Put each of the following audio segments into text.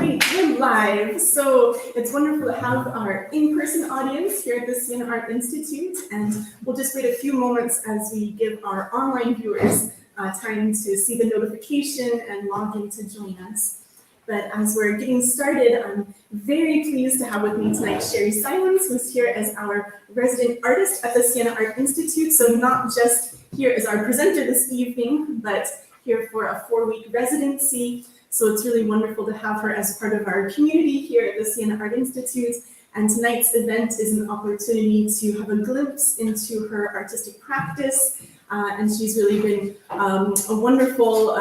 Great, we're live. So it's wonderful to have our in-person audience here at the Siena Art Institute, and we'll just wait a few moments as we give our online viewers time to see the notification and log in to join us. But as we're getting started, I'm very pleased to have with me tonight Sheri Simons, who's here as our resident artist at the Siena Art Institute. So not just here as our presenter this evening, but here for a 4-week residency. So it's really wonderful to have her as part of our community here at the Siena Art Institute. And tonight's event is an opportunity to have a glimpse into her artistic practice. And she's really been a wonderful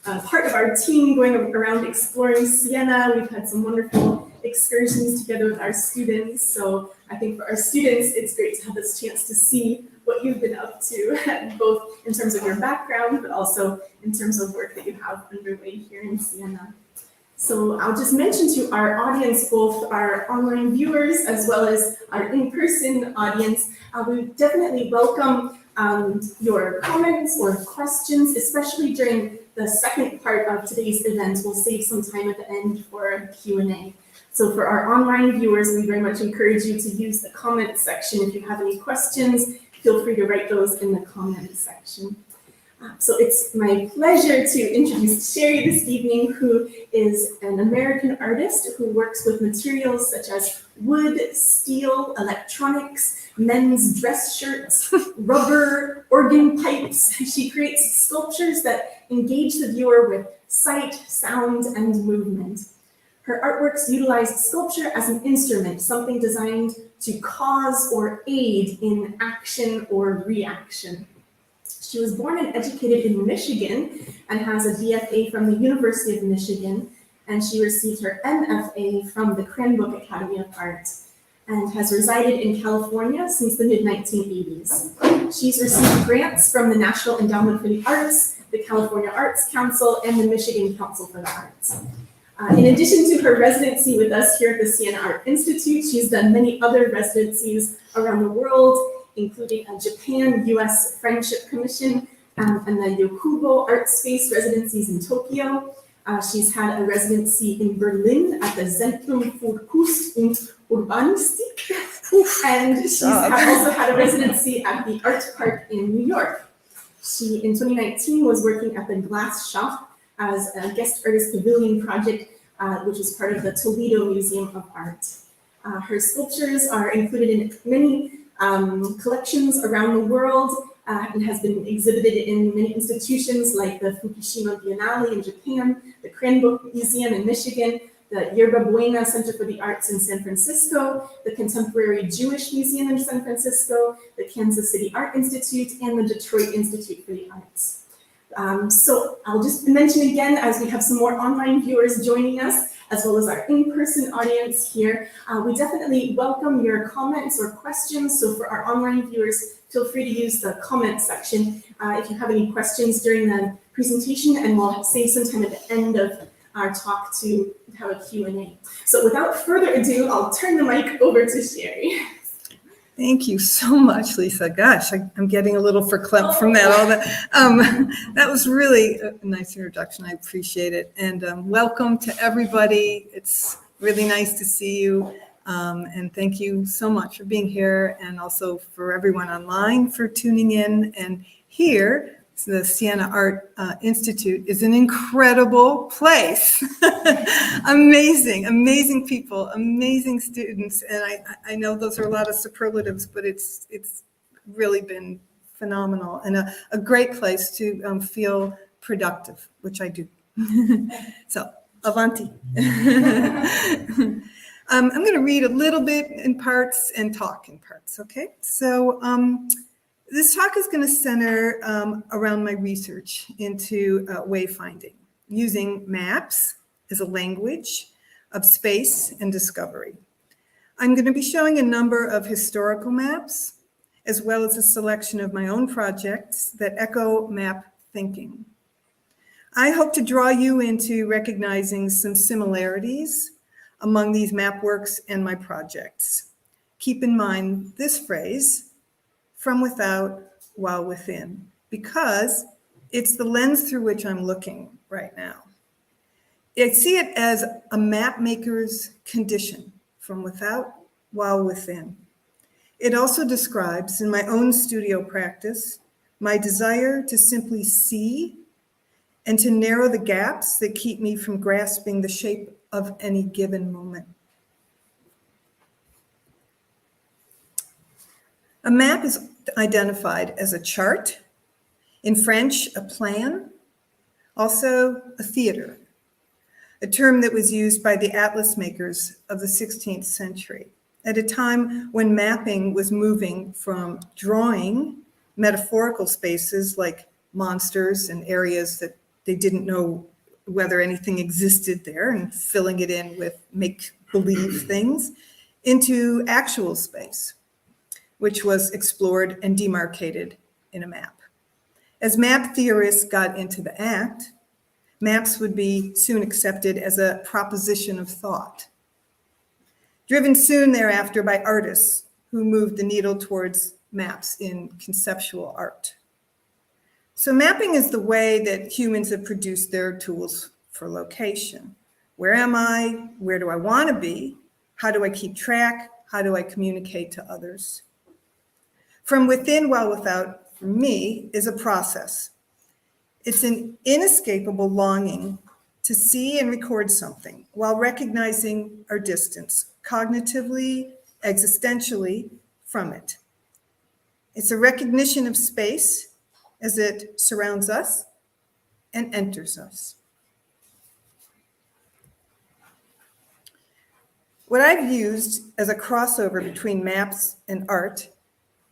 part of our team going around exploring Siena. We've had some wonderful excursions together with our students. So I think for our students, it's great to have this chance to see what you've been up to, both in terms of your background, but also in terms of work that you have underway here in Siena. So I'll just mention to our audience, both our online viewers as well as our in-person audience, we definitely welcome your comments or questions, especially during the second part of today's event. We'll save some time at the end for a Q&A. So for our online viewers, we very much encourage you to use the comment section. If you have any questions, feel free to write those in the comment section. So it's my pleasure to introduce Sheri this evening, who is an American artist who works with materials such as wood, steel, electronics, men's dress shirts, rubber, organ pipes. She creates sculptures that engage the viewer with sight, sound, and movement. Her artworks utilize sculpture as an instrument, something designed to cause or aid in action or reaction. She was born and educated in Michigan and has a BFA from the University of Michigan, and she received her MFA from the Cranbrook Academy of Art and has resided in California since the mid-1980s. She's received grants from the National Endowment for the Arts, the California Arts Council, and the Michigan Council for the Arts. In addition to her residency with us here at the Siena Art Institute, she's done many other residencies around the world, including a Japan-US Friendship Commission and the Yokubo Art Space residencies in Tokyo. She's had a residency in Berlin at the Zentrum für Kunst und Urbanistik, and she's also had a residency at the Art Park in New York. She, in 2019, was working at the Glass Shop as a guest artist pavilion project, which is part of the Toledo Museum of Art. Her sculptures are included in many collections around the world and has been exhibited in many institutions like the Fukushima Biennale in Japan, the Cranbrook Museum in Michigan, the Yerba Buena Center for the Arts in San Francisco, the Contemporary Jewish Museum in San Francisco, the Kansas City Art Institute, and the Detroit Institute for the Arts. So I'll just mention again, as we have some more online viewers joining us, as well as our in-person audience here, we definitely welcome your comments or questions. So for our online viewers, feel free to use the comment section if you have any questions during the presentation, and we'll save some time at the end of our talk to have a Q&A. So without further ado, I'll turn the mic over to Sheri. Thank you so much, Lisa. Gosh, I'm getting a little verklempt from that. All that. That was really a nice introduction. I appreciate it. And welcome to everybody. It's really nice to see you. And thank you so much for being here, and also for everyone online for tuning in. And here, the Siena Art Institute is an incredible place. Amazing people, amazing students. And I know those are a lot of superlatives, but it's really been phenomenal, and a great place to feel productive, which I do. So, avanti. I'm going to read a little bit in parts and talk in parts, okay? So, this talk is going to center around my research into wayfinding, using maps as a language of space and discovery. I'm going to be showing a number of historical maps, as well as a selection of my own projects that echo map thinking. I hope to draw you into recognizing some similarities among these map works and my projects. Keep in mind this phrase, from without while within, because it's the lens through which I'm looking right now. I see it as a map maker's condition from without while within. It also describes, in my own studio practice, my desire to simply see and to narrow the gaps that keep me from grasping the shape of any given moment. A map is identified as a chart, in French, a plan, also a theater, a term that was used by the atlas makers of the 16th century, at a time when mapping was moving from drawing metaphorical spaces like monsters and areas that they didn't know whether anything existed there and filling it in with make-believe things, into actual space, which was explored and demarcated in a map. As map theorists got into the act, maps would be soon accepted as a proposition of thought, driven soon thereafter by artists who moved the needle towards maps in conceptual art. So mapping is the way that humans have produced their tools for location. Where am I? Where do I want to be? How do I keep track? How do I communicate to others? From within while without, for me, is a process. It's an inescapable longing to see and record something while recognizing our distance, cognitively, existentially, from it. It's a recognition of space as it surrounds us and enters us. What I've used as a crossover between maps and art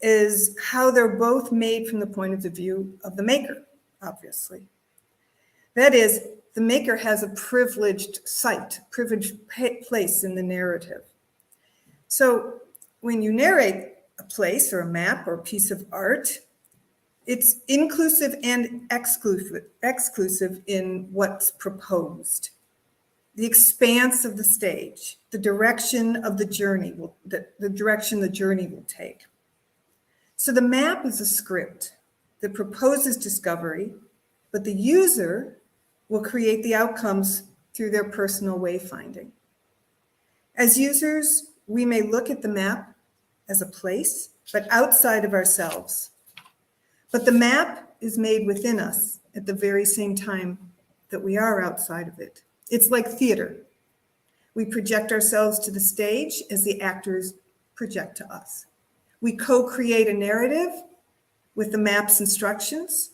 is how they're both made from the point of view of the maker, obviously. That is, the maker has a privileged site, privileged place in the narrative. So when you narrate a place or a map or a piece of art, it's inclusive and exclusive in what's proposed. The expanse of the stage, the direction of the journey, the direction the journey will take. So the map is a script that proposes discovery, but the user will create the outcomes through their personal wayfinding. As users, we may look at the map as a place, but outside of ourselves. But the map is made within us at the very same time that we are outside of it. It's like theater. We project ourselves to the stage as the actors project to us. We co-create a narrative with the map's instructions.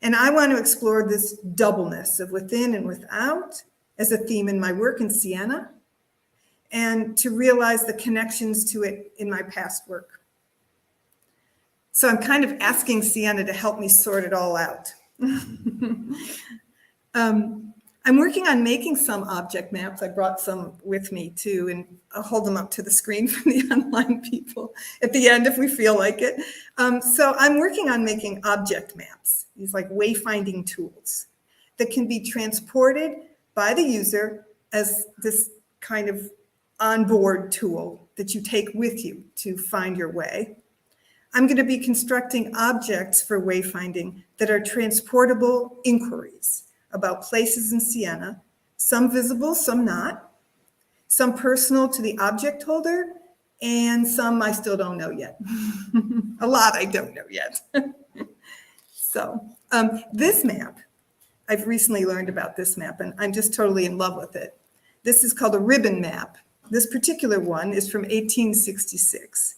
And I want to explore this doubleness of within and without as a theme in my work in Siena, and to realize the connections to it in my past work. So I'm kind of asking Siena to help me sort it all out. I'm working on making some object maps. I brought some with me too, and I'll hold them up to the screen for the online people at the end if we feel like it. So I'm working on making object maps, these like wayfinding tools that can be transported by the user as this kind of onboard tool that you take with you to find your way. I'm going to be constructing objects for wayfinding that are transportable inquiries about places in Siena, some visible, some not, some personal to the object holder, and some I still don't know yet. A lot I don't know yet. So this map, I've recently learned about this map, and I'm just totally in love with it. This is called a ribbon map. This particular one is from 1866,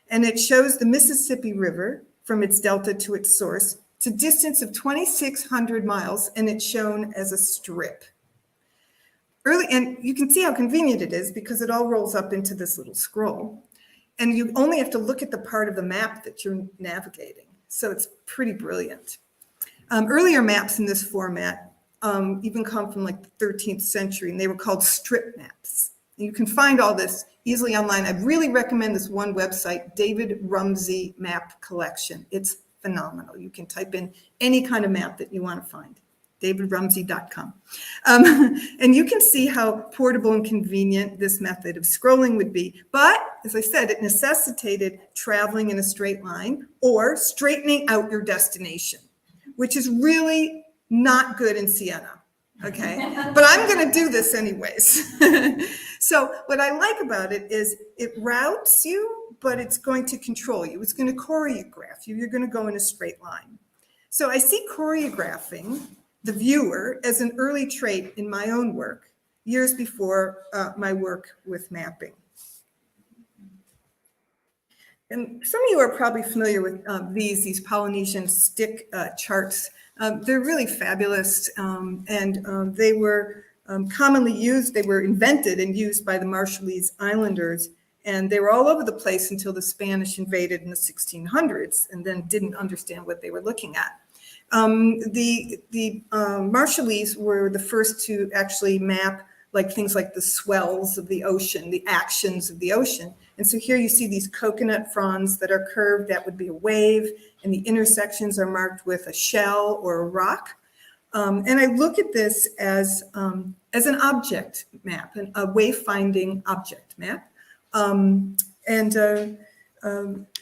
and it shows the Mississippi River from its delta to its source. It's a distance of 2,600 miles, and it's shown as a strip. And you can see how convenient it is because it all rolls up into this little scroll. And you only have to look at the part of the map that you're navigating. So it's pretty brilliant. Earlier maps in this format even come from like the 13th century, and they were called strip maps. And you can find all this easily online. I really recommend this one website, David Rumsey Map Collection. It's phenomenal. You can type in any kind of map that you want to find, davidrumsey.com. And you can see how portable and convenient this method of scrolling would be. But as I said, it necessitated traveling in a straight line or straightening out your destination, which is really not good in Siena okay? But I'm going to do this anyways. So what I like about it is it routes you, but it's going to control you. It's going to choreograph you. You're going to go in a straight line. So I see choreographing the viewer as an early trait in my own work, years before my work with mapping. And some of you are probably familiar with these Polynesian stick charts. They're really fabulous, and they were commonly used. They were invented and used by the Marshallese Islanders, and they were all over the place until the Spanish invaded in the 1600s and then didn't understand what they were looking at. The Marshallese were the first to actually map like things like the swells of the ocean, the actions of the ocean. And so here you see these coconut fronds that are curved, that would be a wave, and the intersections are marked with a shell or a rock. And I look at this as an object map, a wayfinding object map.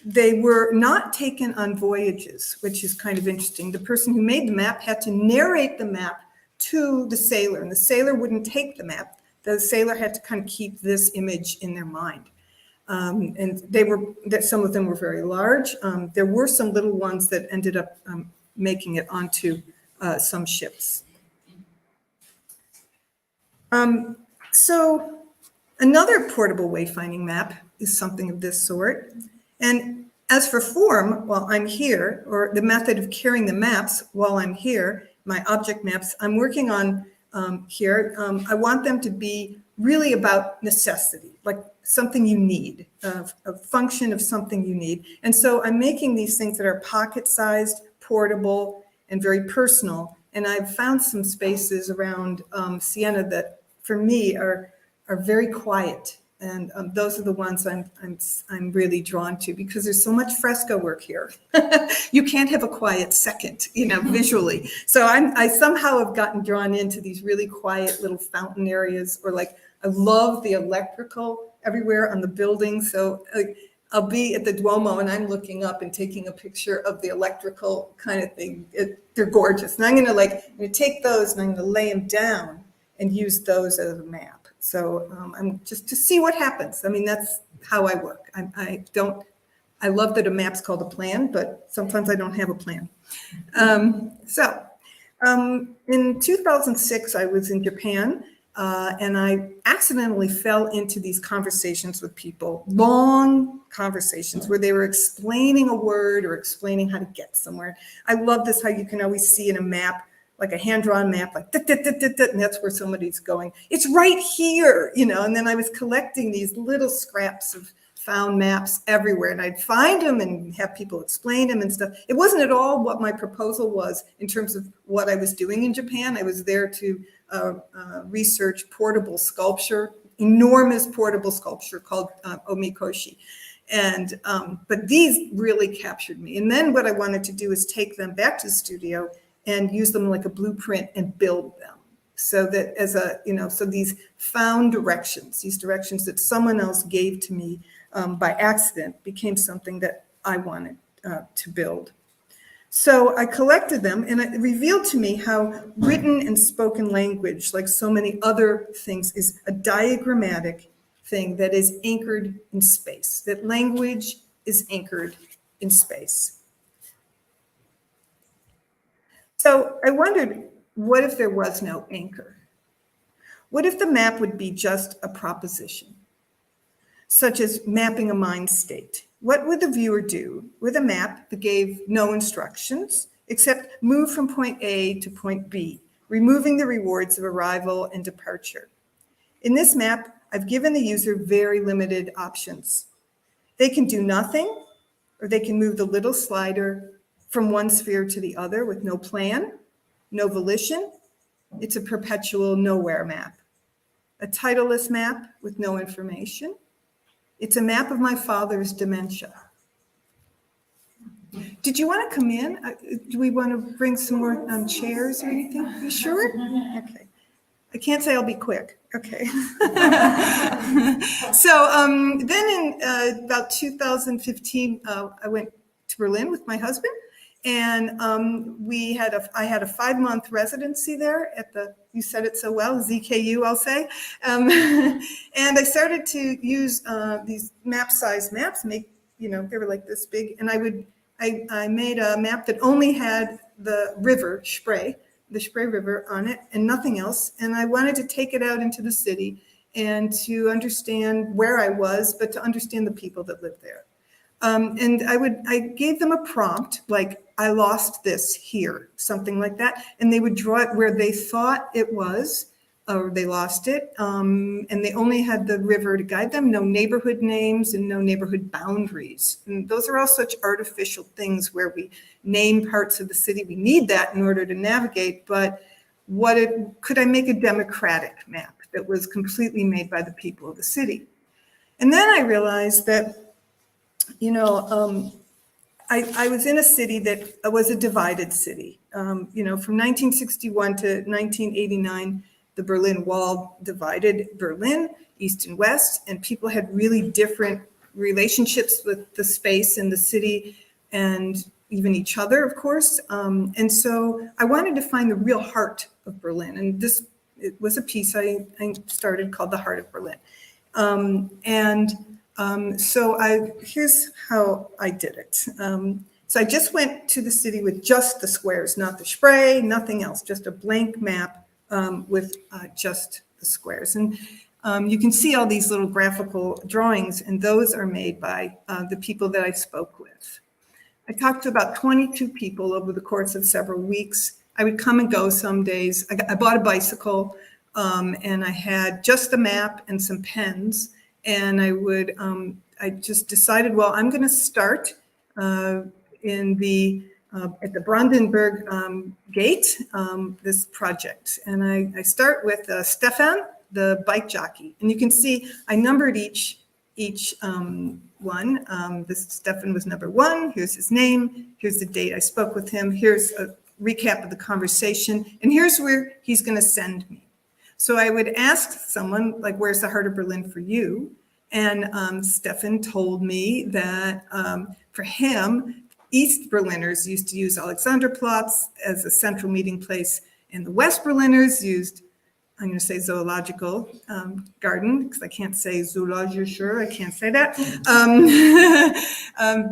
They were not taken on voyages, which is kind of interesting. The person who made the map had to narrate the map to the sailor, and the sailor wouldn't take the map. The sailor had to kind of keep this image in their mind. And some of them were very large. There were some little ones that ended up making it onto some ships. So another portable wayfinding map is something of this sort. And as for form, while I'm here, or the method of carrying the maps while I'm here, my object maps I'm working on here, I want them to be really about necessity, like something you need, a function of something you need. And so I'm making these things that are pocket-sized, portable, and very personal. And I've found some spaces around Siena that, for me, are very quiet. And those are the ones I'm really drawn to, because there's so much fresco work here. You can't have a quiet second, visually. So I somehow have gotten drawn into these really quiet little fountain areas, or like I love the electrical everywhere on the building. So I'll be at the Duomo and I'm looking up and taking a picture of the electrical kind of thing. They're gorgeous. And I'm going to take those and I'm going to lay them down and use those as a map. So I'm just to see what happens. I mean, that's how I work. I love that a map's called a plan, but sometimes I don't have a plan. In 2006, I was in Japan, and I accidentally fell into these conversations with people, long conversations where they were explaining a word or explaining how to get somewhere. I love this, how you can always see in a map, like a hand-drawn map, like, and that's where somebody's going. It's right here, and then I was collecting these little scraps of found maps everywhere, and I'd find them and have people explain them and stuff. It wasn't at all what my proposal was in terms of what I was doing in Japan. I was there to research portable sculpture, enormous portable sculpture called omikoshi. And but these really captured me. And then what I wanted to do is take them back to the studio and use them like a blueprint and build them. So that so these found directions, these directions that someone else gave to me by accident, became something that I wanted to build. So I collected them, and it revealed to me how written and spoken language, like so many other things, is a diagrammatic thing that is anchored in space, that language is anchored in space. So I wondered, what if there was no anchor? What if the map would be just a proposition, such as mapping a mind state? What would the viewer do with a map that gave no instructions, except move from point A to point B, removing the rewards of arrival and departure? In this map, I've given the user very limited options. They can do nothing, or they can move the little slider from one sphere to the other with no plan, no volition. It's a perpetual nowhere map. A titleless map with no information. It's a map of my father's dementia. Did you want to come in? Do we want to bring some more chairs or anything? You sure? Okay. I can't say I'll be quick. Okay. So then in about 2015, I went to Berlin with my husband, And I had a 5-month residency there at you said it so well, ZKU, I'll say. And I started to use these map-sized maps, they were like this big. And I made a map that only had the river, the Spree River on it and nothing else. And I wanted to take it out into the city and to understand where I was, but to understand the people that lived there. And I gave them a prompt, like, I lost this here, something like that. And they would draw it where they thought it was, or they lost it. And they only had the river to guide them, no neighborhood names and no neighborhood boundaries. And those are all such artificial things where we name parts of the city. We need that in order to navigate, but could I make a democratic map that was completely made by the people of the city? And then I realized that, I was in a city that was a divided city. From 1961 to 1989, the Berlin Wall divided Berlin, east and west, and people had really different relationships with the space and the city and even each other, of course. And so I wanted to find the real heart of Berlin. And it was a piece I started called The Heart of Berlin. So here's how I did it. So I just went to the city with just the squares, not the Spree, nothing else, just a blank map with just the squares. And you can see all these little graphical drawings, and those are made by the people that I spoke with. I talked to about 22 people over the course of several weeks. I would come and go some days. I bought a bicycle, and I had just the map and some pens. And I just decided, well, I'm going to start at the Brandenburg Gate, this project. And I start with Stefan, the bike jockey. And you can see I numbered each one. This Stefan was number 1. Here's his name. Here's the date I spoke with him. Here's a recap of the conversation. And here's where he's going to send me. So I would ask someone, like, where's the heart of Berlin for you? And Stefan told me that for him, East Berliners used to use Alexanderplatz as a central meeting place, and the West Berliners used, I'm going to say zoological garden, because I can't say zoologischer, I can't say that,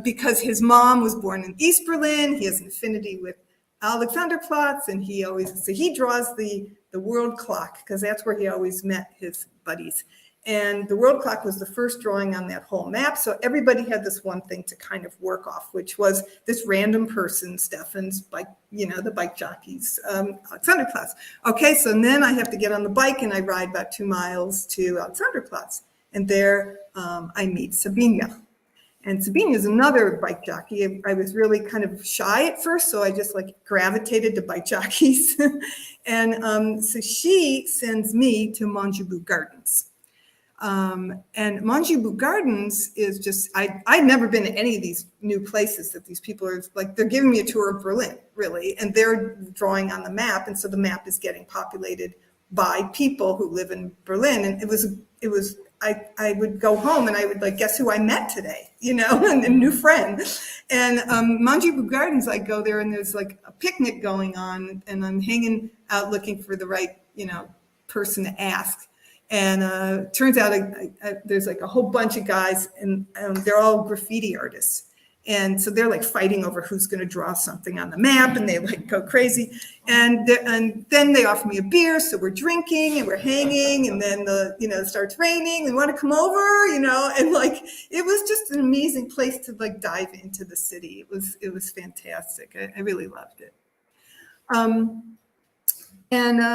because his mom was born in East Berlin. He has an affinity with Alexanderplatz, and he draws the world clock, because that's where he always met his buddies. And the world clock was the first drawing on that whole map. So everybody had this one thing to kind of work off, which was this random person, Stefan's bike, the bike jockey's Alexanderplatz. Okay, so then I have to get on the bike and I ride about 2 miles to Alexanderplatz. And there I meet Sabina. And Sabina is another bike jockey. I was really kind of shy at first, so I just gravitated to bike jockeys. And so she sends me to Monjibou Gardens. And Monjibou Gardens is just, I'd never been to any of these new places that these people are they're giving me a tour of Berlin, really, and they're drawing on the map. And so the map is getting populated by people who live in Berlin. And I would go home and I would guess who I met today, and a new friend. And Monjibou Gardens, I go there and there's a picnic going on and I'm hanging out looking for the right, person to ask. And turns out there's a whole bunch of guys and they're all graffiti artists. And so they're like fighting over who's going to draw something on the map, and they like go crazy. And then they offer me a beer, so we're drinking and we're hanging, and then it starts raining. They want to come over, and like it was just an amazing place to like dive into the city. It was fantastic. I really loved it. And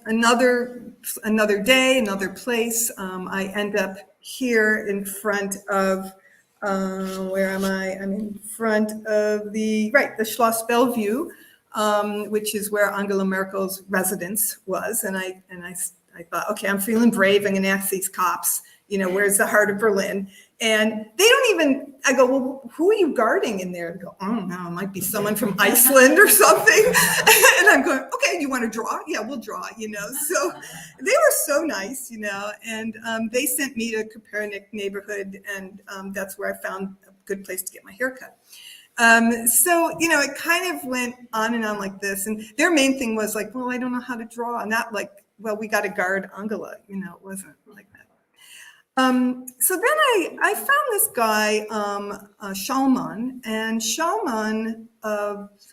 another day, another place. I end up here in front of. Where am I? I'm in front of the Schloss Bellevue, which is where Angela Merkel's residence was. And I thought, okay, I'm feeling brave. I'm going to ask these cops, where's the heart of Berlin? And they don't even, I go, well, who are you guarding in there? They go, I don't know, it might be someone from Iceland or something. And I'm going, okay, you want to draw? Yeah, we'll draw, So they were so nice, and they sent me to Kopernik neighborhood, and that's where I found a good place to get my hair cut. So, it kind of went on and on like this. And their main thing was like, well, I don't know how to draw. Not like, well, we got to guard Angela. It wasn't like that. So then I found this guy, Schaumann, and Schaumann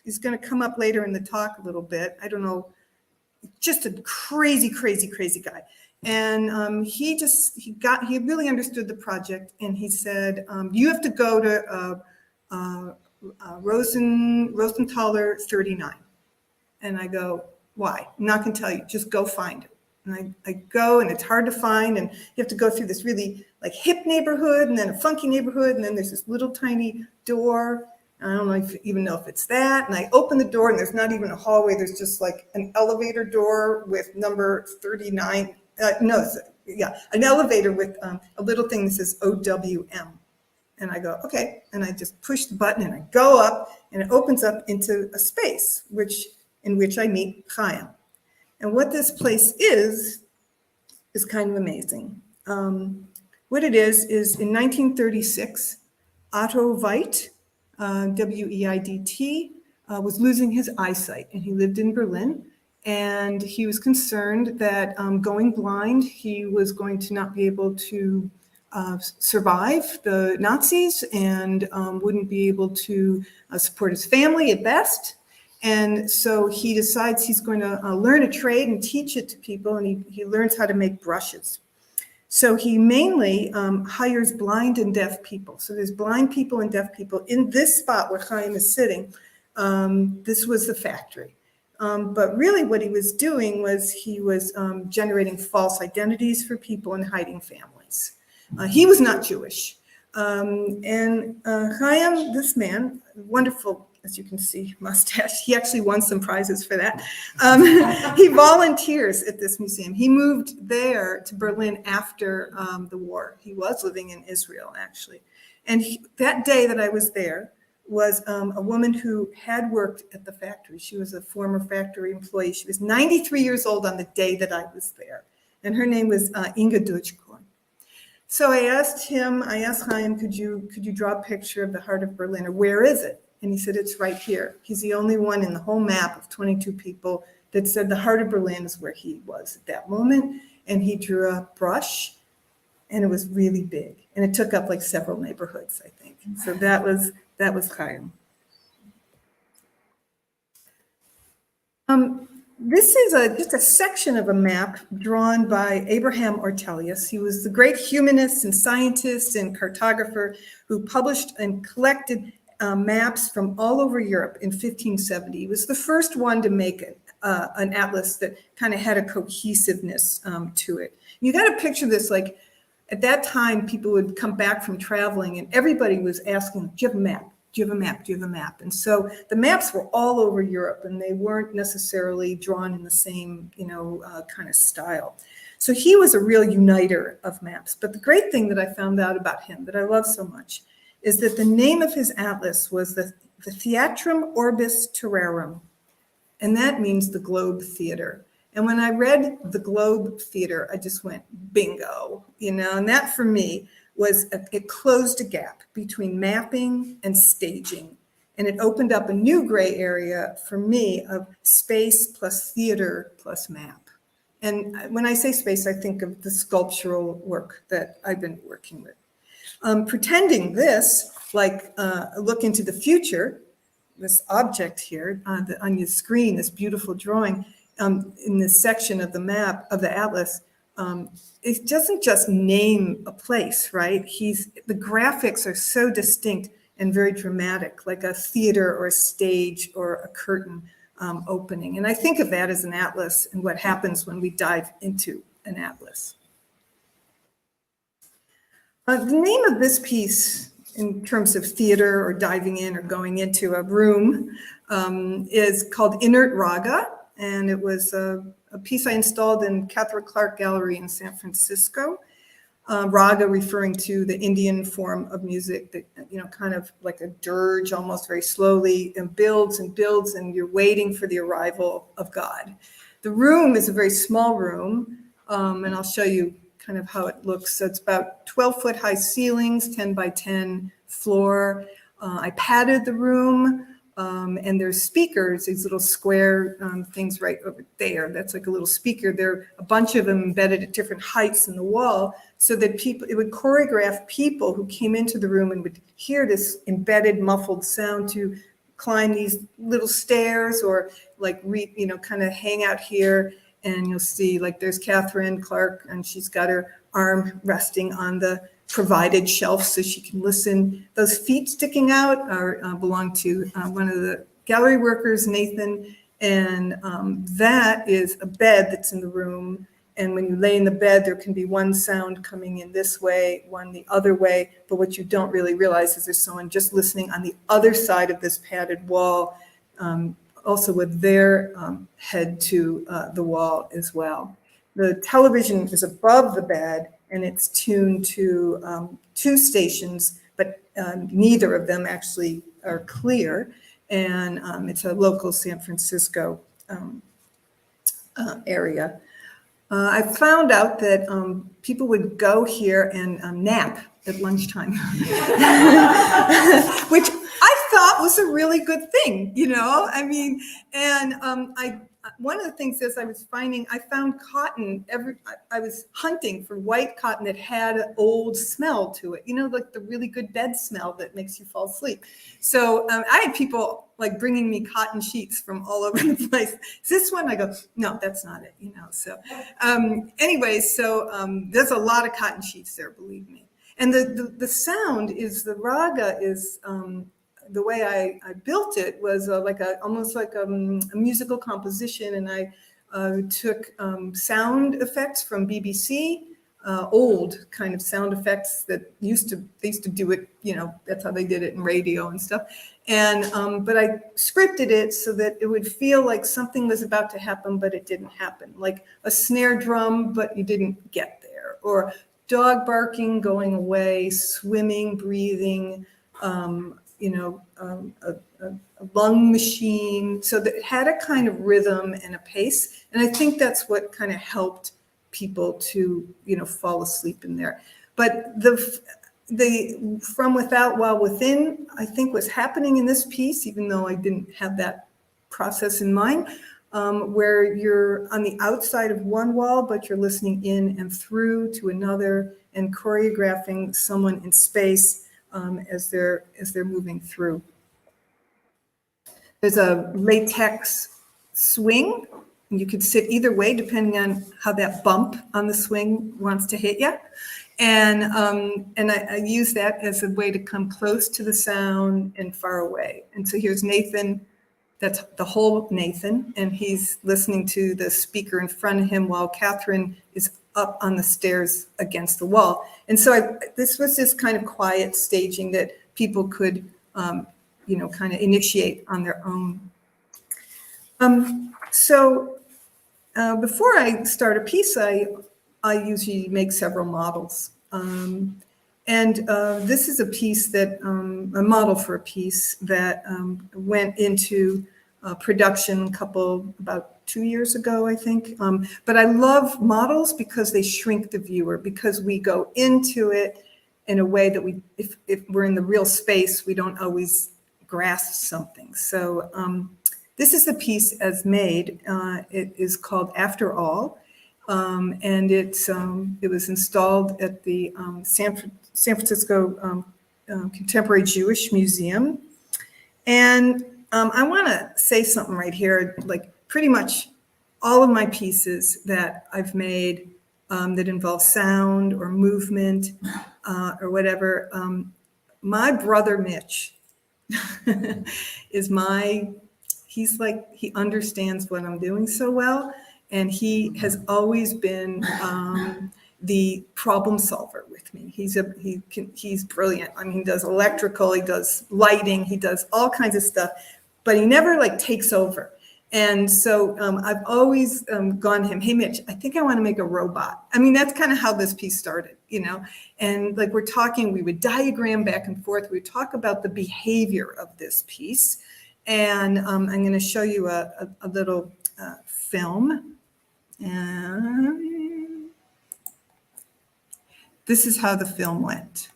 is going to come up later in the talk a little bit. I don't know, just a crazy, crazy, crazy guy. And he really understood the project, and he said, you have to go to Rosenthaler 39. And I go, why? I'm not going to tell you, just go find it. And I go, and it's hard to find, and you have to go through this really like hip neighborhood, and then a funky neighborhood, and then there's this little tiny door. I don't even know if it's that. And I open the door, and there's not even a hallway. There's just like an elevator door with number 39. An elevator with a little thing that says OWM. And I go, okay. And I just push the button, and I go up, and it opens up into a space in which I meet Chaim. And what this place is kind of amazing. What it is in 1936, Otto Weidt, W-E-I-D-T, was losing his eyesight, and he lived in Berlin. And he was concerned that going blind, he was going to not be able to survive the Nazis and wouldn't be able to support his family at best. And so he decides he's going to learn a trade and teach it to people, and he learns how to make brushes. So he mainly hires blind and deaf people. So there's blind people and deaf people in this spot where Chaim is sitting. This was the factory. But really what he was doing was he was generating false identities for people and hiding families. He was not Jewish. And Chaim, this man, wonderful, as you can see, mustache. He actually won some prizes for that. He volunteers at this museum. He moved there to Berlin after the war. He was living in Israel, actually. And that day that I was there was a woman who had worked at the factory. She was a former factory employee. She was 93 years old on the day that I was there. And her name was Inga Deutschkorn. So I asked Chaim, could you draw a picture of the heart of Berlin, or where is it? And he said, it's right here. He's the only one in the whole map of 22 people that said the heart of Berlin is where he was at that moment. And he drew a brush, and it was really big. And it took up like several neighborhoods, I think. So that was Chaim. This is just a section of a map drawn by Abraham Ortelius. He was the great humanist and scientist and cartographer who published and collected maps from all over Europe in 1570. He was the first one to make an atlas that kind of had a cohesiveness to it. You got to picture this, like at that time, people would come back from traveling and everybody was asking, do you have a map? Do you have a map? Do you have a map? And so the maps were all over Europe, and they weren't necessarily drawn in the same, kind of style. So he was a real uniter of maps. But the great thing that I found out about him that I love so much is that the name of his atlas was the Theatrum Orbis Terrarum. And that means the Globe Theater. And when I read the Globe Theater, I just went, bingo, and that for me was, it closed a gap between mapping and staging. And it opened up a new gray area for me of space plus theater plus map. And when I say space, I think of the sculptural work that I've been working with. Pretending this, like a look into the future, this object here on your screen, this beautiful drawing in this section of the map of the atlas, it doesn't just name a place, right? The graphics are so distinct and very dramatic, like a theater or a stage or a curtain opening. And I think of that as an atlas and what happens when we dive into an atlas. The name of this piece, in terms of theater or diving in or going into a room, is called Inert Raga. And it was a piece I installed in Catherick Clark Gallery in San Francisco. Raga referring to the Indian form of music that, kind of like a dirge, almost very slowly, and builds, and you're waiting for the arrival of God. The room is a very small room, and I'll show you kind of how it looks. So it's about 12-foot high ceilings, 10 by 10 floor. I padded the room. And there's speakers, these little square things right over there. That's like a little speaker. There are a bunch of them embedded at different heights in the wall so that people, it would choreograph people who came into the room and would hear this embedded muffled sound to climb these little stairs or like, kind of hang out here. And you'll see like there's Catherine Clark and she's got her arm resting on the provided shelf so she can listen. Those feet sticking out belong to one of the gallery workers, Nathan, and that is a bed that's in the room. And when you lay in the bed, there can be one sound coming in this way, one the other way. But what you don't really realize is there's someone just listening on the other side of this padded wall, also with their head to the wall as well. The television is above the bed, and it's tuned to 2 stations, but neither of them actually are clear. And it's a local San Francisco area. I found out that people would go here and nap at lunchtime, which I thought was a really good thing, I mean, and one of the things is I found cotton I was hunting for white cotton that had an old smell to it, like the really good bed smell that makes you fall asleep. So I had people like bringing me cotton sheets from all over the place. Is this one? I go, no, that's not it, So anyway, there's a lot of cotton sheets there, believe me. And the sound is, the raga is, the way I built it was almost like a musical composition, and I took sound effects from BBC, old kind of sound effects that they used to do it, that's how they did it in radio and stuff. And but I scripted it so that it would feel like something was about to happen, but it didn't happen, like a snare drum, but you didn't get there, or dog barking, going away, swimming, breathing, a lung machine. So that it had a kind of rhythm and a pace. And I think that's what kind of helped people to, fall asleep in there. But the from without while within, I think was happening in this piece, even though I didn't have that process in mind, where you're on the outside of one wall, but you're listening in and through to another and choreographing someone in space as they're moving through. There's a latex swing. You could sit either way depending on how that bump on the swing wants to hit you. And I use that as a way to come close to the sound and far away. And so here's Nathan. That's the whole Nathan, and he's listening to the speaker in front of him while Catherine is up on the stairs against the wall. And so this was this kind of quiet staging that people could, kind of initiate on their own. Before I start a piece, I usually make several models. This is a piece that, a model for a piece that went into production about 2 years ago, I think. But I love models because they shrink the viewer, because we go into it in a way that if we're in the real space, we don't always grasp something. So this is the piece as made. It is called After All. And it was installed at the San Francisco Contemporary Jewish Museum. And I want to say something right here, like pretty much all of my pieces that I've made that involve sound or movement or whatever, my brother Mitch he understands what I'm doing so well. And he has always been the problem solver with me. He's brilliant. I mean, he does electrical, he does lighting, he does all kinds of stuff, but he never takes over. And so I've always gone to him, hey, Mitch, I think I want to make a robot. I mean, that's kind of how this piece started, and we're talking, we would diagram back and forth. We would talk about the behavior of this piece. And I'm going to show you a little film. And this is how the film went.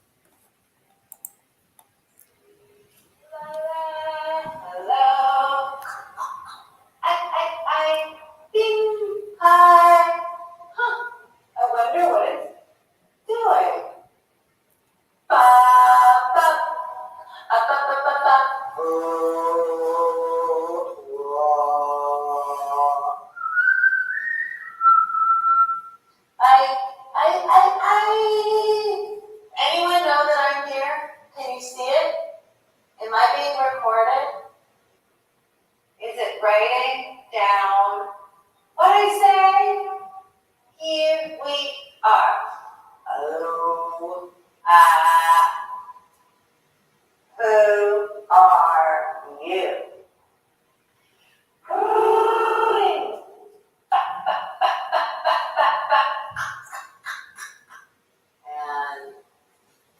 And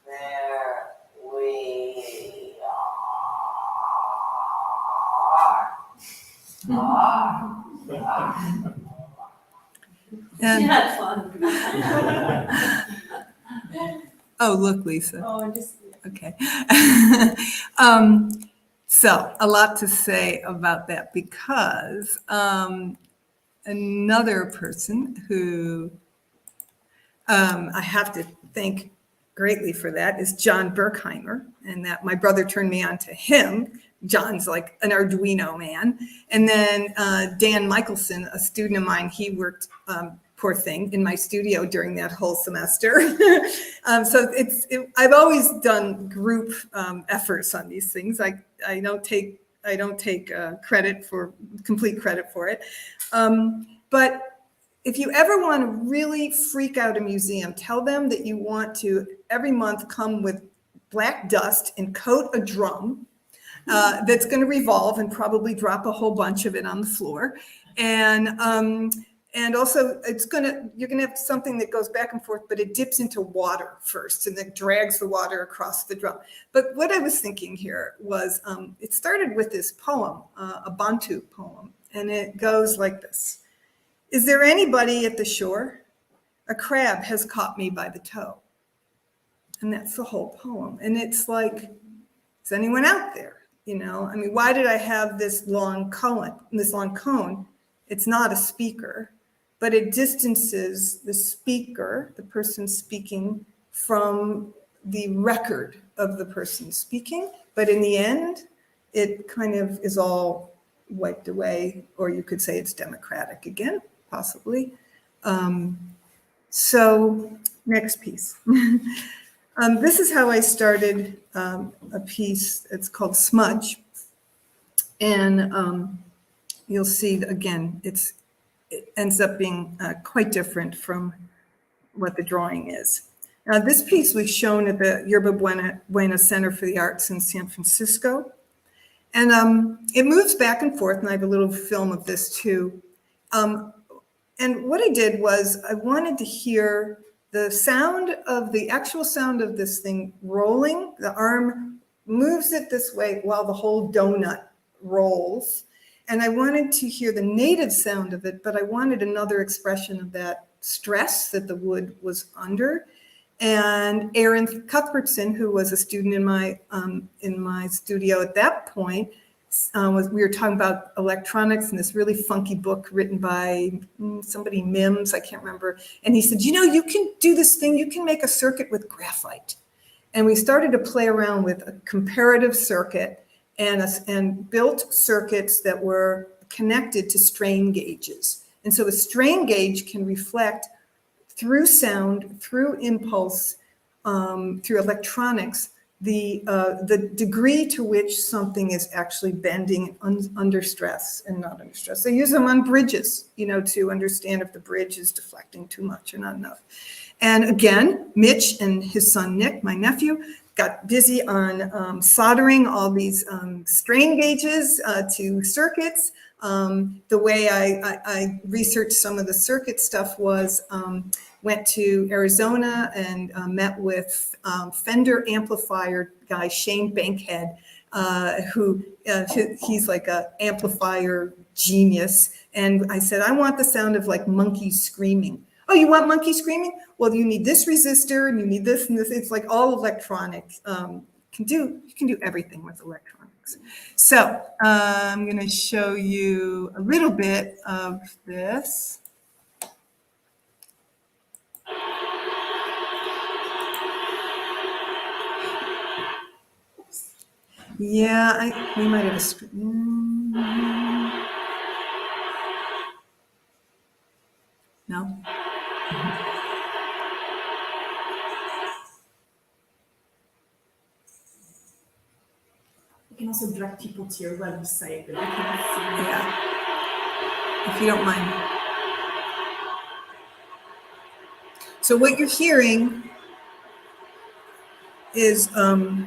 there we are. And, You had fun. oh, look, Lisa. Oh, and just Okay. So a lot to say about that because another person who I have to thank greatly for that is John Berkheimer, and that my brother turned me on to him. John's like an Arduino man. And then Dan Michelson, a student of mine, he worked, poor thing, in my studio during that whole semester. So I've always done group efforts on these things. I don't take complete credit for it. But if you ever want to really freak out a museum, tell them that you want to every month come with black dust and coat a drum that's going to revolve and probably drop a whole bunch of it on the floor. And also you're going to have something that goes back and forth, but it dips into water first and then drags the water across the drum. But what I was thinking here was it started with this poem, a Bantu poem, and it goes like this. Is there anybody at the shore? A crab has caught me by the toe. And that's the whole poem. And it's like, is anyone out there? You know, I mean, why did I have this long cone? It's not a speaker, but it distances the speaker, the person speaking, from the record of the person speaking. But in the end, it kind of is all wiped away, or you could say it's democratic again, possibly. So next piece. This is how I started a piece. It's called Smudge. And you'll see, again, it ends up being quite different from what the drawing is. Now, this piece was shown at the Yerba Buena Center for the Arts in San Francisco. And it moves back and forth, and I have a little film of this too. And what I did was I wanted to hear the sound of the actual sound of this thing rolling. The arm moves it this way while the whole donut rolls. And I wanted to hear the native sound of it, but I wanted another expression of that stress that the wood was under. And Aaron Cuthbertson, who was a student in my studio at that point, we were talking about electronics and this really funky book written by somebody, Mims, I can't remember. And he said, you know, you can do this thing, you can make a circuit with graphite. And we started to play around with a comparative circuit and built circuits that were connected to strain gauges. And so a strain gauge can reflect through sound, through impulse, through electronics, the degree to which something is actually bending under stress and not under stress. They use them on bridges, you know, to understand if the bridge is deflecting too much or not enough. And again, Mitch and his son Nick, my nephew, got busy on soldering all these strain gauges to circuits. The way I researched some of the circuit stuff was went to Arizona and met with Fender amplifier guy, Shane Bankhead, who he's like an amplifier genius. And I said, I want the sound of like monkeys screaming. Oh, you want monkey screaming? Well, you need this resistor and you need this and this. It's like all electronic. You can do everything with electronics. So I'm going to show you a little bit of this. Yeah, we might have a screen. No? you can also direct people to your website, but you can see. Yeah, if you don't mind. So what you're hearing is you're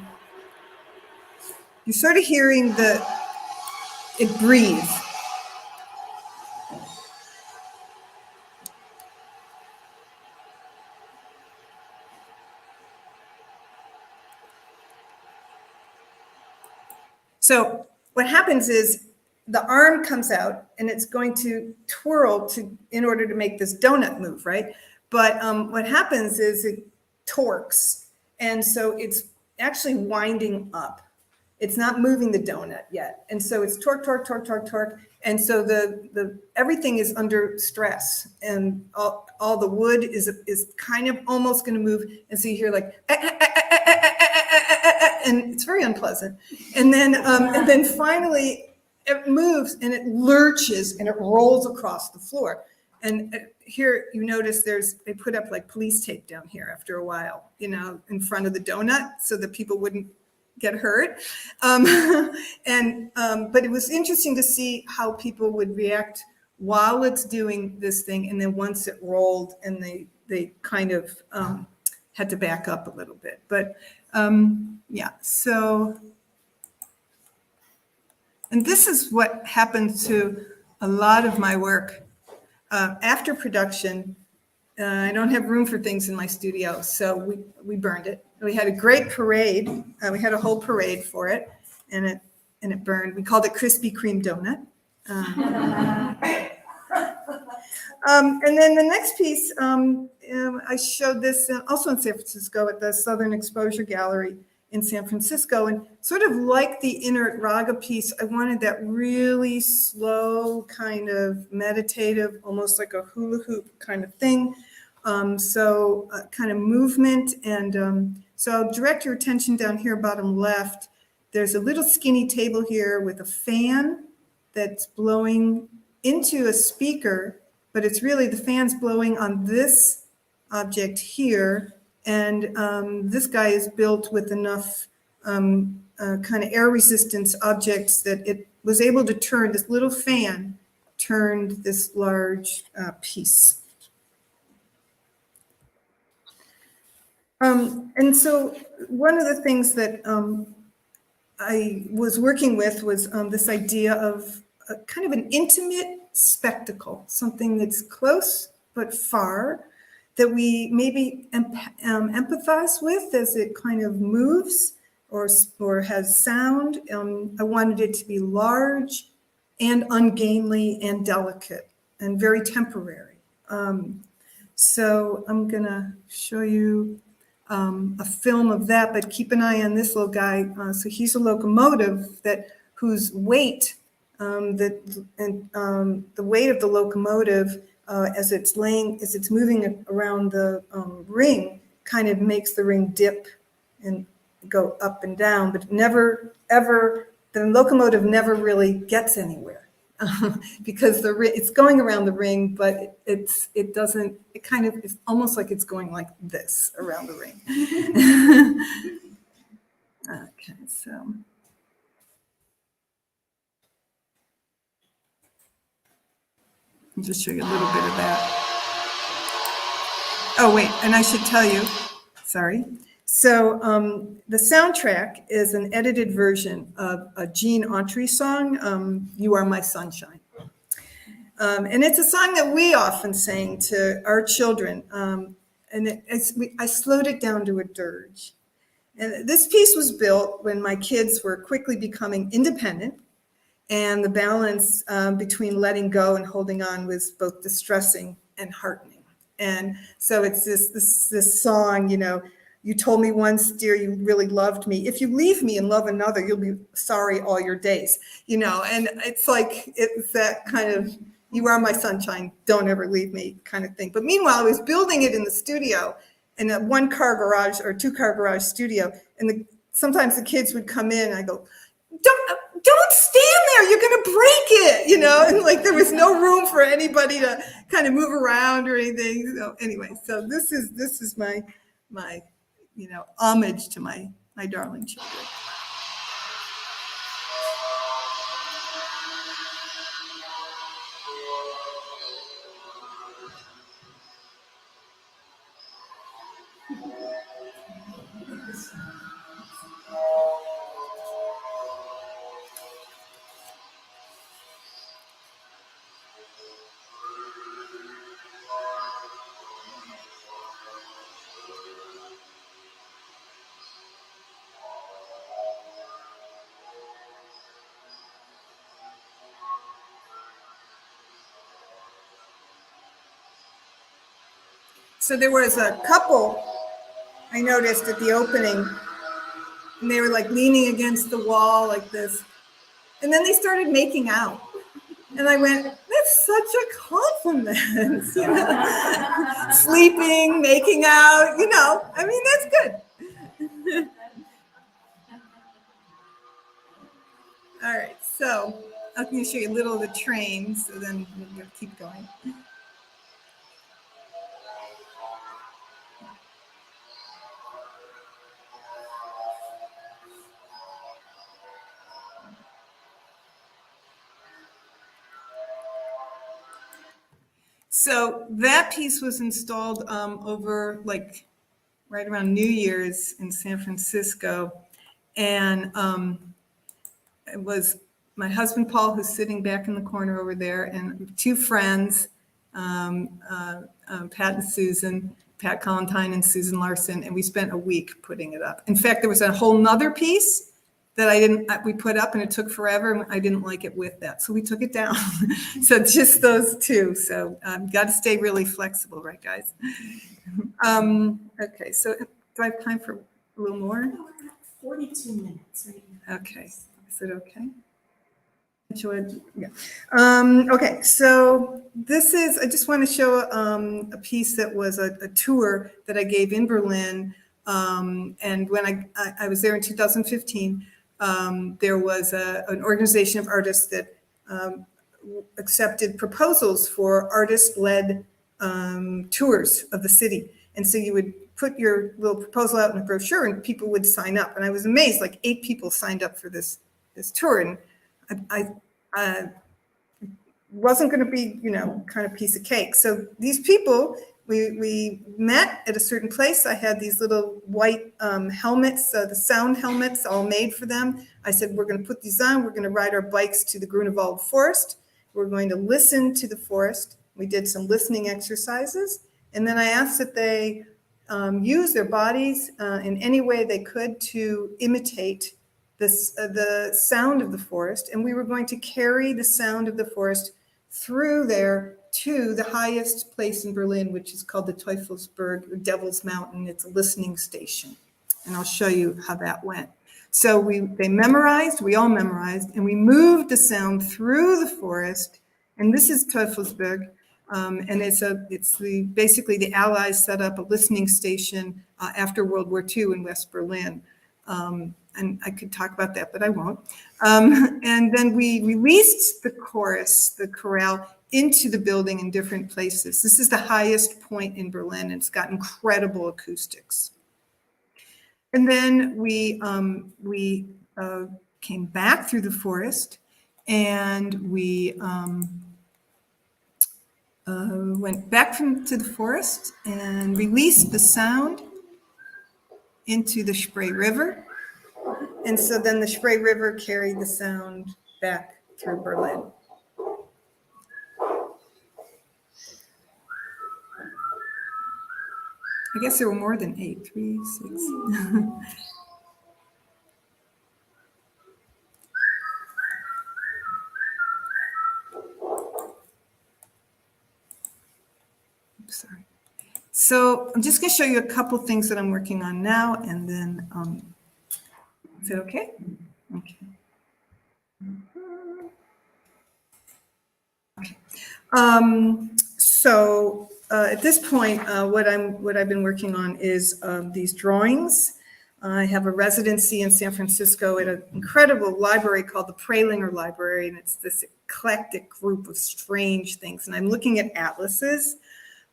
sort of hearing it breathe. So what happens is the arm comes out and it's going to twirl in order to make this donut move, right? But what happens is it torques. And so it's actually winding up. It's not moving the donut yet. And so it's torque, torque, torque, torque, torque. And so the everything is under stress, and all the wood is kind of almost going to move. And so you hear like, and it's very unpleasant. And then finally it moves and it lurches and it rolls across the floor. And here you notice they put up like police tape down here after a while, in front of the donut so that people wouldn't get hurt. But it was interesting to see how people would react while it's doing this thing. And then once it rolled and they kind of had to back up a little bit. But yeah, so, and this is what happens to a lot of my work. After production, I don't have room for things in my studio, so we burned it. We had a great parade. We had a whole parade for it, and it burned. We called it Krispy Kreme Donut. And then the next piece, I showed this also in San Francisco at the Southern Exposure Gallery in San Francisco. And sort of like the inert raga piece, I wanted that really slow, kind of meditative, almost like a hula hoop kind of thing. So kind of movement. And so I'll direct your attention down here, bottom left. There's a little skinny table here with a fan that's blowing into a speaker, but it's really the fan's blowing on this object here. And this guy is built with enough kind of air resistance objects that it was able to turn, this little fan turned this large piece. And so one of the things that I was working with was this idea of kind of an intimate spectacle, something that's close but far, that we maybe empathize with as it kind of moves or has sound. I wanted it to be large and ungainly and delicate and very temporary. So I'm gonna show you a film of that, but keep an eye on this little guy. So he's a locomotive whose weight, the weight of the locomotive as it's moving around the ring, kind of makes the ring dip and go up and down, but never ever, the locomotive never really gets anywhere. Because it's going around the ring, but it doesn't, it kind of, it's almost like it's going like this around the ring. Okay, so. I'll just show you a little bit of that. Oh, wait, and I should tell you, sorry. So the soundtrack is an edited version of a Gene Autry song, You Are My Sunshine. And it's a song that we often sang to our children. And I slowed it down to a dirge. And this piece was built when my kids were quickly becoming independent, and the balance between letting go and holding on was both distressing and heartening. And so it's this song, you told me once, dear, you really loved me. If you leave me and love another, you'll be sorry all your days, and it's like, it's that kind of, you are my sunshine, don't ever leave me kind of thing. But meanwhile, I was building it in the studio, in a 1-car garage or 2-car garage studio. And sometimes the kids would come in and I go, don't stand there, you're going to break it, and like there was no room for anybody to kind of move around or anything. So anyway, so this is my homage to my darling children. So there was a couple I noticed at the opening, and they were like leaning against the wall like this. And then they started making out. And I went, that's such a compliment, you know, sleeping, making out, you know, I mean, that's good. All right, so I'm going to show you a little of the train, so then we'll keep going. So that piece was installed over like right around New Year's in San Francisco. And it was my husband, Paul, who's sitting back in the corner over there, and two friends, Pat and Susan, Pat Colentine and Susan Larson, and we spent a week putting it up. In fact, there was a whole nother piece that we put up and it took forever, and I didn't like it with that. So we took it down. So just those two. So got to stay really flexible, right, guys? Okay, so do I have time for a little more? 42 minutes right now. Okay, is it okay? Yeah. Okay, so this is, I just want to show a piece that was a tour that I gave in Berlin. And when I was there in 2015, there was an organization of artists that accepted proposals for artist-led tours of the city. And so you would put your little proposal out in a brochure and people would sign up. And I was amazed, like 8 people signed up for this tour. And I wasn't going to be, you know, kind of piece of cake. So these people, we met at a certain place. I had these little white helmets, the sound helmets, all made for them. I said, we're going to put these on. We're going to ride our bikes to the Grunewald Forest. We're going to listen to the forest. We did some listening exercises. And then I asked that they use their bodies in any way they could to imitate the sound of the forest. And we were going to carry the sound of the forest through there to the highest place in Berlin, which is called the Teufelsberg, or Devil's Mountain. It's a listening station. And I'll show you how that went. So they memorized, we all memorized, and we moved the sound through the forest. And this is Teufelsberg. And basically the Allies set up a listening station after World War II in West Berlin. And I could talk about that, but I won't. And then we released the chorale, into the building in different places. This is the highest point in Berlin. It's got incredible acoustics. And then we came back through the forest, and we went back to the forest and released the sound into the Spree River. And so then the Spree River carried the sound back through Berlin. I guess there were more than 8, 3, 6. Oops, sorry. So I'm just going to show you a couple things that I'm working on now, and then is it okay? Okay. Okay. So at this point, what I've been working on is these drawings. I have a residency in San Francisco at an incredible library called the Prelinger Library, and it's this eclectic group of strange things. And I'm looking at atlases,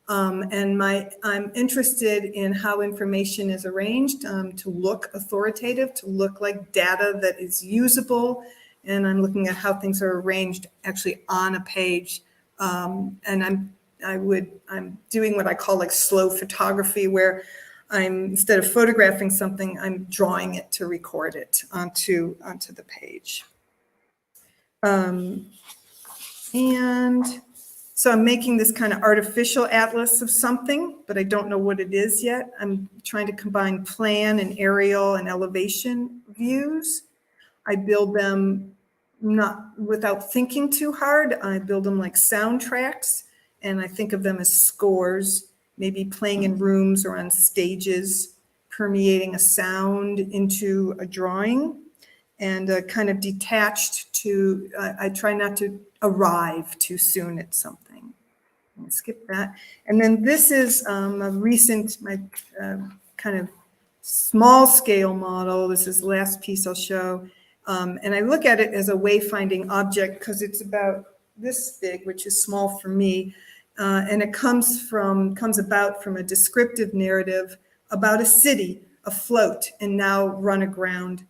and I'm interested in how information is arranged to look authoritative, to look like data that is usable. And I'm looking at how things are arranged actually on a page. And I'm doing what I call like slow photography, where instead of photographing something, I'm drawing it to record it onto the page. And so I'm making this kind of artificial atlas of something, but I don't know what it is yet. I'm trying to combine plan and aerial and elevation views. I build them not without thinking too hard. I build them like soundtracks, and I think of them as scores. maybe playing in rooms or on stages, permeating a sound into a drawing, and kind of detached to, I try not to arrive too soon at something. I'll skip that. And then this is a recent, my kind of small scale model. This is the last piece I'll show. And I look at it as a wayfinding object because it's about this big, which is small for me. And it comes about from a descriptive narrative about a city afloat and now run aground.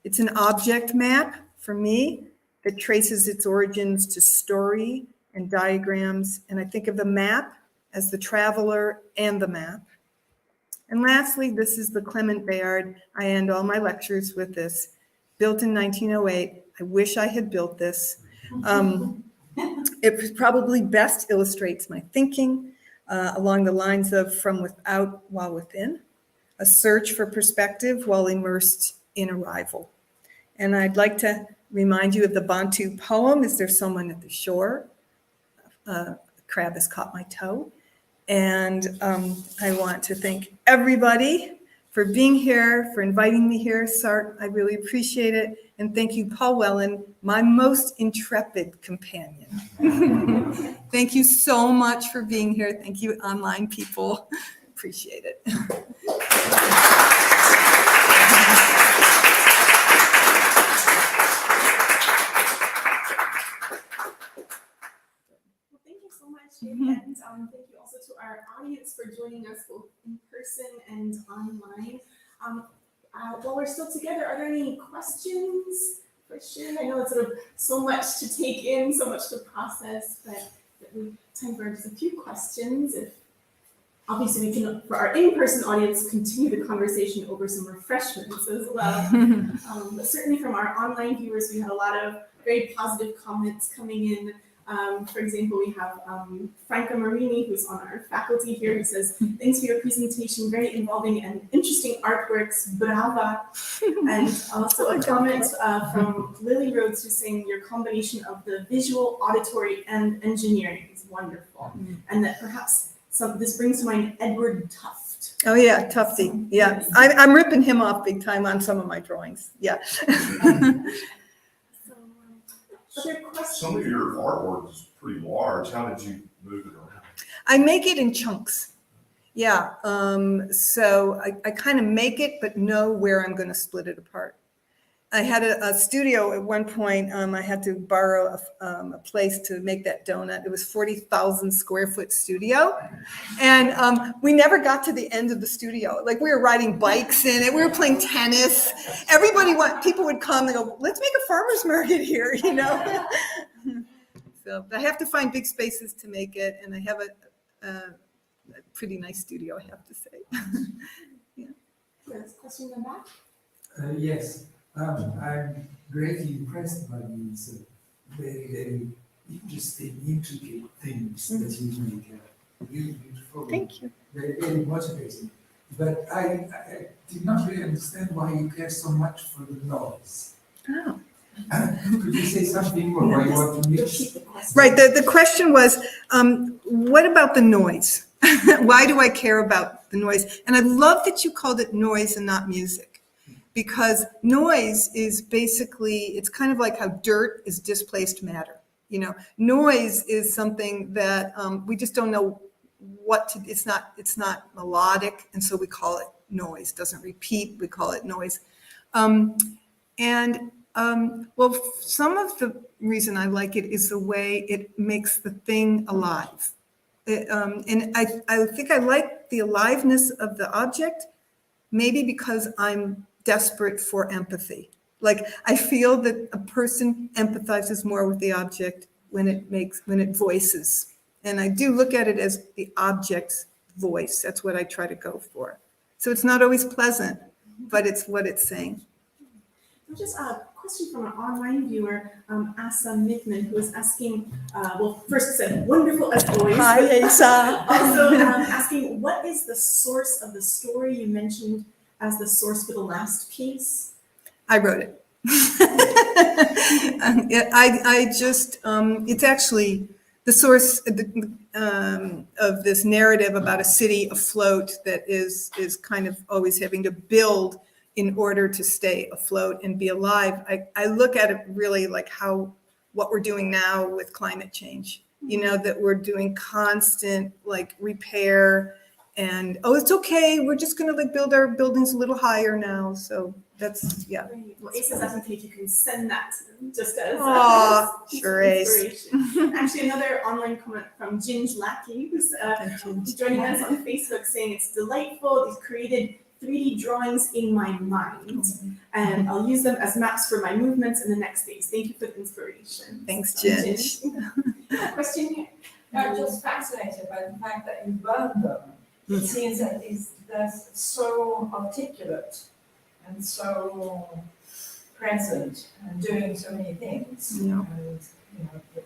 It's an object map for me that traces its origins to story and diagrams. And I think of the map as the traveler and the map. And lastly, this is the Clement Bayard. I end all my lectures with this. Built in 1908. I wish I had built this. It probably best illustrates my thinking along the lines of from without while within, a search for perspective while immersed in arrival. And I'd like to remind you of the Bantu poem, Is There Someone at the Shore? A crab has caught my toe. And I want to thank everybody for being here, for inviting me here, Sart. I really appreciate it. And thank you, Paul Wellen, my most intrepid companion. Thank you so much for being here. Thank you, online people. Appreciate it. And thank you also to our audience for joining us both in person and online. While we're still together, are there any questions for Sheri? I know it's sort of so much to take in, so much to process, but we have time for just a few questions. If obviously we can, for our in-person audience, continue the conversation over some refreshments as well. But certainly from our online viewers, we had a lot of very positive comments coming in. For example, we have Franca Marini, who's on our faculty here, who says, thanks for your presentation, very involving and interesting artworks, brava. And also a comment from Lily Rhodes, who's saying your combination of the visual, auditory, and engineering is wonderful. And that perhaps this brings to mind Edward Tufte. Oh yeah, Tufte, yeah. I'm ripping him off big time on some of my drawings, yeah. Some of your artwork is pretty large. How did you move it around? I make it in chunks. Yeah. So I kind of make it, but know where I'm going to split it apart. I had a studio at one point. I had to borrow a place to make that donut. It was 40,000 square foot studio. And we never got to the end of the studio. Like we were riding bikes in it. We were playing tennis. People would come and go, let's make a farmer's market here, you know? So I have to find big spaces to make it. And I have a pretty nice studio, I have to say. Yeah. Yes, question in the back? Yes. I'm greatly impressed by these very, very interesting, intricate things that you make. Really beautiful. Thank you. Very, very motivating. But I did not really understand why you care so much for the noise. Oh. Could you say something more why you want to mix? Right. The question was, what about the noise? Why do I care about the noise? And I love that you called it noise and not music. Because noise is basically, it's kind of like how dirt is displaced matter. You know, noise is something that we just don't know what to, it's not melodic, and so we call it noise. Doesn't repeat, we call it noise. Well, some of the reason I like it is the way it makes the thing alive. And I think I like the aliveness of the object, maybe because I'm desperate for empathy. Like I feel that a person empathizes more with the object when it voices. And I do look at it as the object's voice. That's what I try to go for. So it's not always pleasant, but it's what it's saying. Just a question from an online viewer, Asa Mittman, who was asking, first said, wonderful as always. Hi, Asa. Also asking, what is the source of the story you mentioned as the source for the last piece? I wrote it. I just, it's actually the source of this narrative about a city afloat that is kind of always having to build in order to stay afloat and be alive. I look at it really like what we're doing now with climate change, that we're doing constant like repair and, oh, it's okay, we're just gonna like build our buildings a little higher now. So that's, yeah. Great. Well, Ace is asking if you can send that to them just as Aw, sure, Ace. inspiration. Actually, another online comment from Ginge Lackey, who's joining us on Facebook, saying it's delightful. These created 3D drawings in my mind, and I'll use them as maps for my movements in the next days. Thank you for the inspiration. Thanks, So, Ginge. Question here. I'm just fascinated by the fact that you burned them. It seems that they're so articulate and so present and doing so many things. Yeah. And,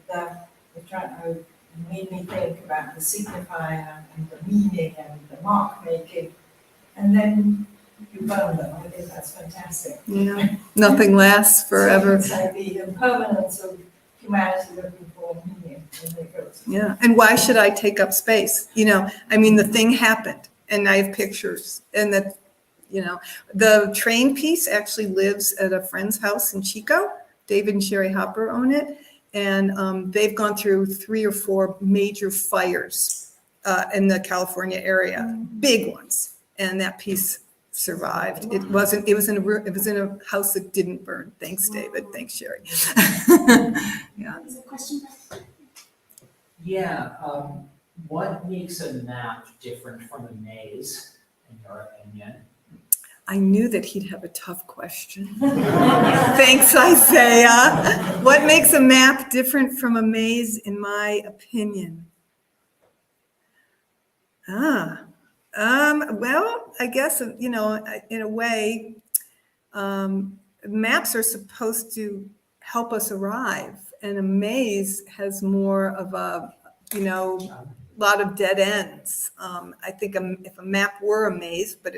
they're trying to made me think about the signifier and the meaning and the mark making. And then you burn them. I think that's fantastic. Yeah, nothing lasts forever. So it's like the impermanence of humanity looking for meaning. And it goes. Yeah, and why should I take up space? The thing happened, and I have pictures, and that, the train piece actually lives at a friend's house in Chico. David and Sheri Hopper own it, and they've gone through 3 or 4 major fires in the California area, big ones, and that piece survived. It was in a house that didn't burn. Thanks, David. Thanks, Sheri. Yeah. Is there a question? Yeah, what makes a map different from a maze, in your opinion? I knew that he'd have a tough question. Thanks, Isaiah. What makes a map different from a maze, in my opinion? Well, I guess, in a way, maps are supposed to help us arrive, and a maze has more of a, lot of dead ends. I think if a map were a maze, but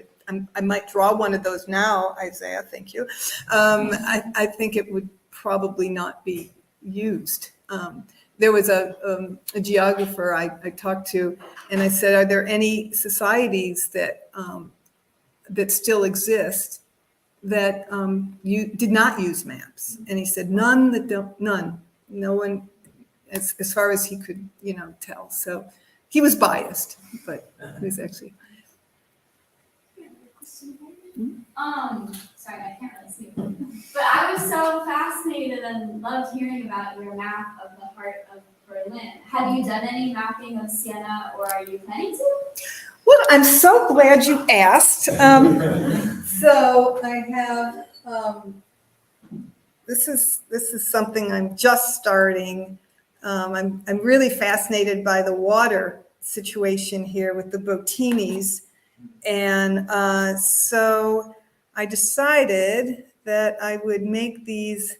I might draw one of those now, Isaiah, thank you. I think it would probably not be used. There was a geographer I talked to, and I said, are there any societies that still exist that you did not use maps? And he said, none. No one, as far as he could, tell. So he was biased, but he was actually. Sorry, I can't really see. But I was so fascinated and loved hearing about your map of the heart of Berlin. Have you done any mapping of Siena, or are you planning to? Well, I'm so glad you asked. So I have, this is something I'm just starting. I'm really fascinated by the water situation here with the Botinis. And so I decided that I would make these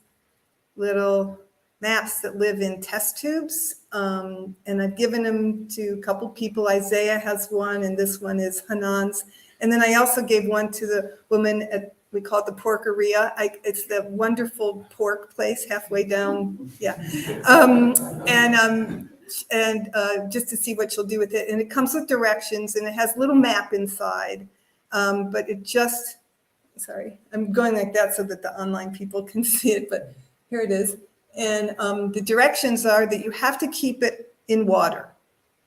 little maps that live in test tubes. And I've given them to a couple people. Isaiah has one, and this one is Hanan's. And then I also gave one to the woman at, we call it the Porkeria. It's the wonderful pork place halfway down. Yeah. And just to see what she'll do with it. And it comes with directions, and it has a little map inside. But it just, sorry, I'm going like that so that the online people can see it, but here it is. And the directions are that you have to keep it in water.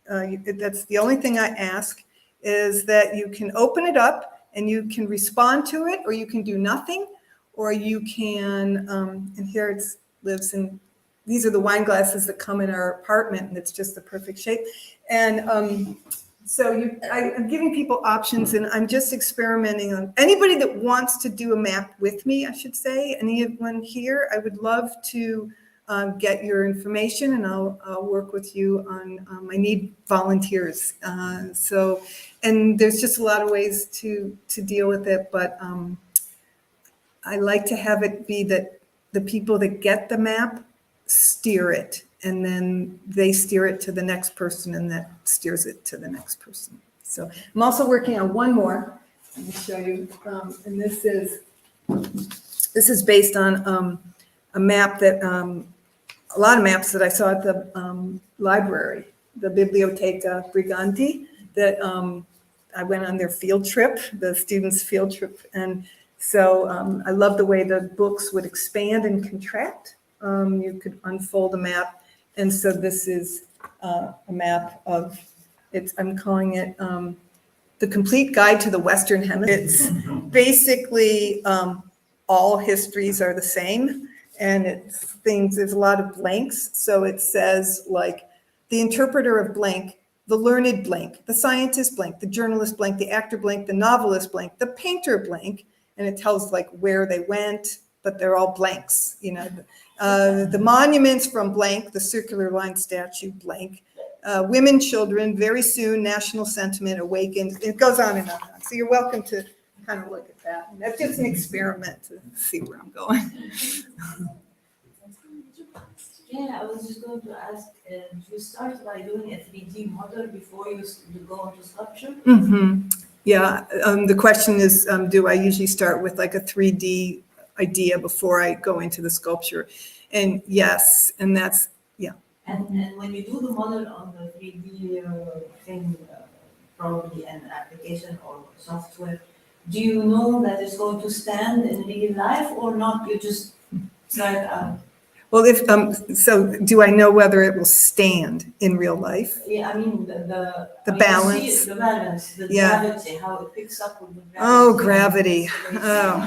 That's the only thing I ask, is that you can open it up and you can respond to it, or you can do nothing, or you can, and here it lives in, these are the wine glasses that come in our apartment, and it's just the perfect shape. And so I'm giving people options, and I'm just experimenting on anybody that wants to do a map with me, I should say. Anyone here, I would love to get your information, and I'll work with you on, I need volunteers. And there's just a lot of ways to deal with it, but I like to have it be that the people that get the map steer it, and then they steer it to the next person, and that steers it to the next person. So I'm also working on one more. Let me show you. And this is based on a map that a lot of maps that I saw at the library, the Biblioteca Briganti, that I went on their field trip, the students' field trip. And so I love the way the books would expand and contract. You could unfold a map. And so this is a map of, I'm calling it The Complete Guide to the Western Hemisphere. It's basically all histories are the same. And it's things, there's a lot of blanks. So it says like the interpreter of blank, the learned blank, the scientist blank, the journalist blank, the actor blank, the novelist blank, the painter blank. And it tells like where they went, but they're all blanks, you know. The monuments from blank, the circular line statue blank, women, children, very soon, national sentiment awakened. It goes on and on. So you're welcome to kind of look at that. That's just an experiment to see where I'm going. Yeah, I was just going to ask, you start by doing a 3D model before you go into sculpture? Mm-hmm. Yeah, the question is, do I usually start with like a 3D idea before I go into the sculpture? And yes, and that's, yeah. And when you do the model on the 3D thing, probably an application or software, do you know that it's going to stand in real life or not? You just try it out. Well, if so, do I know whether it will stand in real life? Yeah, I mean the balance. You see the balance, the Yeah. gravity, how it picks up with the gravity. Oh, gravity. Oh.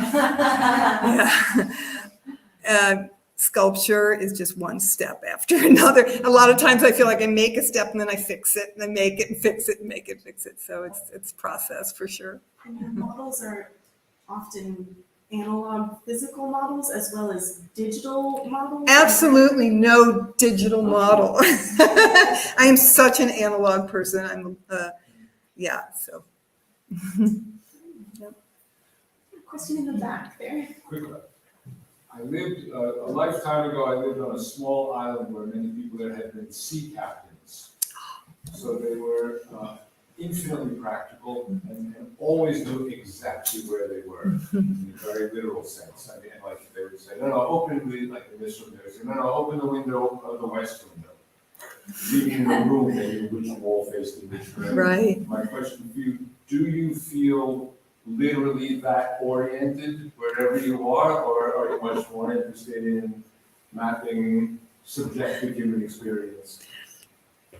Yeah. Sculpture is just one step after another. A lot of times I feel like I make a step and then I fix it and I make it and fix it and make it, fix it. So it's process for sure. And your models are often analog physical models as well as digital models? Absolutely no digital model. I am such an analog person. I'm, yeah, so. Yep. Question in the back there. Quick one. I lived, a lifetime ago, I lived on a small island where many people there had been sea captains. So they were infinitely practical and always knew exactly where they were in a very literal sense. I mean, like they would say, no, open the, like in this room, they would say, no, open the window, the west window. Leaving the room, they knew which wall faced the which room. Right. My question for you, do you feel literally that oriented wherever you are, or are you much more interested in mapping subjective human experience?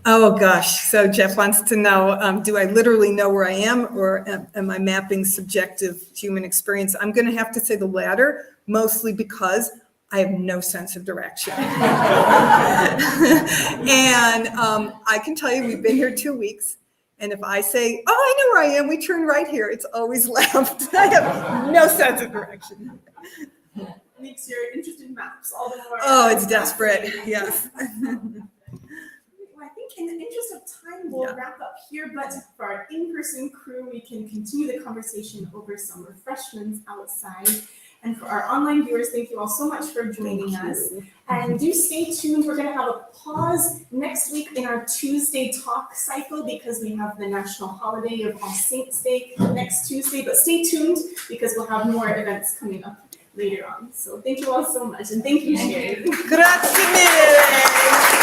Oh gosh, so Jeff wants to know, do I literally know where I am, or am I mapping subjective human experience? I'm going to have to say the latter, mostly because I have no sense of direction. And I can tell you, we've been here 2 weeks. And if I say, oh, I know where I am, we turn right here, it's always left. I have no sense of direction. Makes your interest in maps all the more. Oh, it's desperate, yes. Well, I think in the interest of time, we'll wrap up here, but for our in-person crew, we can continue the conversation over some refreshments outside. And for our online viewers, thank you all so much for joining us. And do stay tuned. We're going to have a pause next week in our Tuesday talk cycle because we have the national holiday of All Saints Day next Tuesday. But stay tuned because we'll have more events coming up later on. So thank you all so much. And thank you, Sheri. Grazie mille.